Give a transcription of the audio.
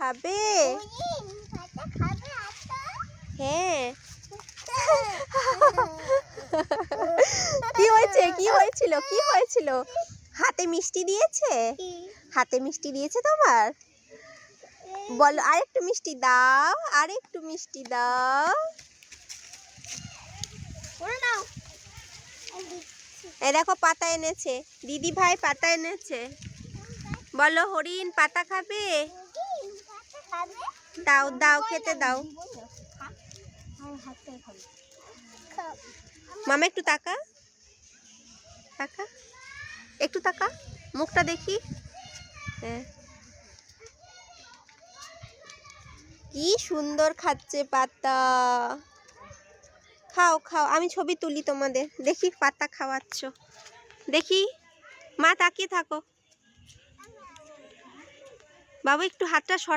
খাবে? হ্যাঁ। কি হয়েছে? কি হয়েছিল? কি হয়েছিল? হাতে মিষ্টি দিয়েছে? হাতে মিষ্টি দিয়েছে তোমার? বলো আরেকটু মিষ্টি দাও, আরেকটু মিষ্টি দাও। এই দেখো পাতা এনেছে, দিদি ভাই পাতা এনেছে। বলো হরিণ পাতা খাবে? দাও দাও, খেতে দাও। মামা একটু তাকা, তাকা, একটু তাকা, মুখটা দেখি। হ্যাঁ, কি সুন্দর খাচ্ছে পাতা। খাও খাও, আমি ছবি তুলি তোমাদের, দেখি পাতা খাওয়াচ্ছ, দেখি। মা তাকিয়ে থাকো, বাবু একটু হাতটা সরা।